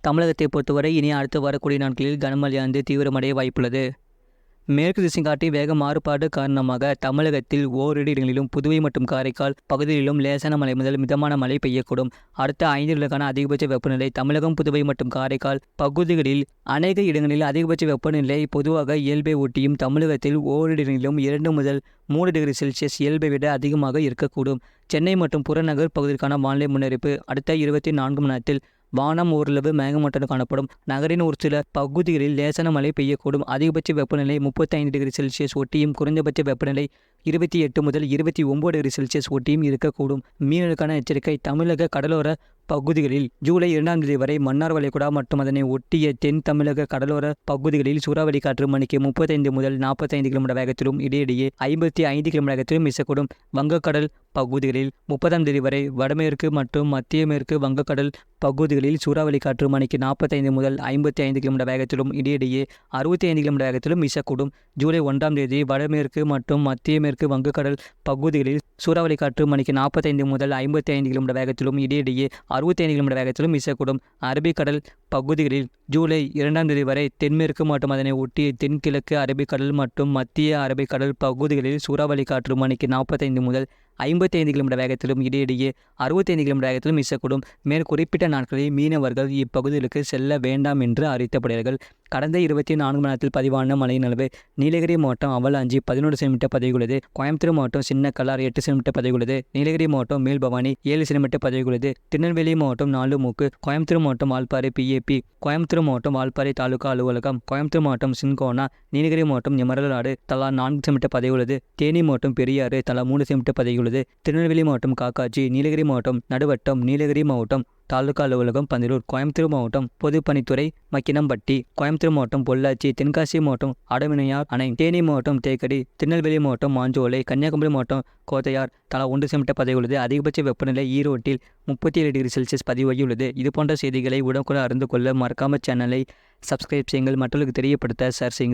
தமிழகத்தை பொறுத்தவரை இனி அடுத்து வரக்கூடிய நாட்களில் கனமழையானது தீவிரமடைய வாய்ப்புள்ளது. மேற்கு திசை காட்டி வேக மாறுபாடு காரணமாக தமிழகத்தில் ஓரிரு இடங்களிலும் புதுவை மற்றும் காரைக்கால் பகுதிகளிலும் லேசான மழை முதல் மிதமான மழை பெய்யக்கூடும். அடுத்த 5 நாட்களுக்கான அதிகபட்ச வெப்பநிலை தமிழகம், புதுவை மற்றும் காரைக்கால் பகுதிகளில் அநேக இடங்களில் அதிகபட்ச வெப்பநிலை பொதுவாக இயல்பை ஒட்டியும் தமிழகத்தில் ஓரிரு இடங்களிலும் 2 முதல் 3 டிகிரி செல்சியஸ் இயல்பை விட அதிகமாக இருக்கக்கூடும். சென்னை மற்றும் புறநகர் பகுதிக்கான வானிலை முன்னறிவிப்பு. அடுத்த 24 மணி நேரத்தில் வானம் ஓரளவு மேகமூட்டத்துடன் காணப்படும். நகரின் ஒரு சில பகுதிகளில் லேசான மழை பெய்யக்கூடும். அதிகபட்ச வெப்பநிலை 35 டிகிரி செல்சியஸ் ஒட்டியும் குறைந்தபட்ச வெப்பநிலை 28 முதல் 29 டிகிரி செல்சியஸ் ஒட்டியும் இருக்கக்கூடும். மீனவர்களுக்கான எச்சரிக்கை. தமிழக கடலோர பகுதிகளில் ஜூலை 2ஆம் தேதி வரை மன்னார் வளைகுடா மற்றும் அதனை ஒட்டிய தென் தமிழக கடலோர பகுதிகளில் சூறாவளி காற்று மணிக்கு 35 முதல் 45 கிலோமீட்டர் வேகத்திலும் இடையிடையே 55 கிலோமீட்டர் வேகத்திலும் வீசக்கூடும். வங்கக்கடல் பகுதிகளில் 30ஆம் தேதி வரை வடமேற்கு மற்றும் மத்திய மேற்கு வங்கக்கடல் பகுதிகளில் சூறாவளி காற்று மணிக்கு 45 முதல் 55 கிலோமீட்டர் வேகத்திலும் இடையிடையே 65 கிலோமீட்டர் வேகத்திலும் வீசக்கூடும். ஜூலை 1ஆம் தேதி வடமேற்கு மற்றும் மத்திய மேற்கு வங்கக்கடல் பகுதிகளில் சூறாவளி காற்று மணிக்கு 45 முதல் 55 கிலோமீட்டர் வேகத்திலும் இடையிடையே 65 கிலோமீட்டர் வேகத்திலும் வீசக்கூடும். அரபிக்கடல் பகுதிகளில் ஜூலை 2ஆம் தேதி வரை தென்மேற்கு மற்றும் அதனை ஒட்டிய தென்கிழக்கு அரபிக்கடல் மற்றும் மத்திய அரபிக்கடல் பகுதிகளில் சூறாவளி காற்று மணிக்கு 45 முதல் 55 கிலோமீட்டர் வேகத்திலும் இடையிடையே 65 கிலோமீட்டர் வேகத்திலும் வீசக்கூடும். மேற்குறிப்பிட்ட நாட்களில் மீனவர்கள் இப்பகுதிகளுக்கு செல்ல வேண்டாம் என்று அறிவிக்கப்படுகிறார்கள். கடந்த 24 மணி நேரத்தில் பதிவான மழையின் அளவு: நீலகிரி மாவட்டம் அவலாஞ்சி 11 சென்டிமீட்டர் பதிவுள்ளது. கோயம்புத்தூர் மாவட்டம் சின்னக்கல்லார் 8 சென்டிமீட்டர் பதிவுள்ளது. நீலகிரி மாவட்டம் மேல்பவானி 7 சென்டிமீட்டர் பதிவுள்ளது. திருநெல்வேலி மாவட்டம் நாலுமூக்கு, கோயம்புத்தூர் மாவட்டம் வால்பாறை PAP, கோயம்புத்தூர் மாவட்டம் வால்பாறை தாலுகா அலுவலகம், கோயம்புத்தூர் மாவட்டம் சின்கோனா, நீலகிரி மாவட்டம் எமரலாடு தலா 4 சென்டிமீட்டர் பதிவுள்ளது. தேனி மாவட்டம் பெரியாறு தலா 3 சென்டிமீட்டர் பதிவுள்ளது. திருநெல்வேலி மாவட்டம் காக்காட்சி, நீலகிரி மாவட்டம் நடுவட்டம், நீலகிரி மாவட்டம் தாலுகா அலுவலகம் பந்தலூர், கோயம்புத்தூர் மாவட்டம் பொதுப்பணித்துறை மக்கினம்பட்டி, கோயம்புத்தூர் மாவட்டம் பொள்ளாச்சி, தென்காசி மாவட்டம் அடவினையார் அணை, தேனி மாவட்டம் தேக்கடி, திருநெல்வேலி மாவட்டம் மாஞ்சோலை, கன்னியாகுமரி மாவட்டம் கோதையார் தலா 1 சென்டிமீட்டர் பதிவுள்ளது. அதிகபட்ச வெப்பநிலை ஈரோட்டில் 37 டிகிரி செல்சியஸ் பதிவாகியுள்ளது. இதுபோன்ற செய்திகளை உடனுக்குடன் அறிந்து கொள்ள மறக்காம சேனலை சப்ஸ்கிரைப் செய்யுங்கள். மற்றவர்களுக்கு தெரியப்படுத்த ஷேர் செய்யுங்கள்.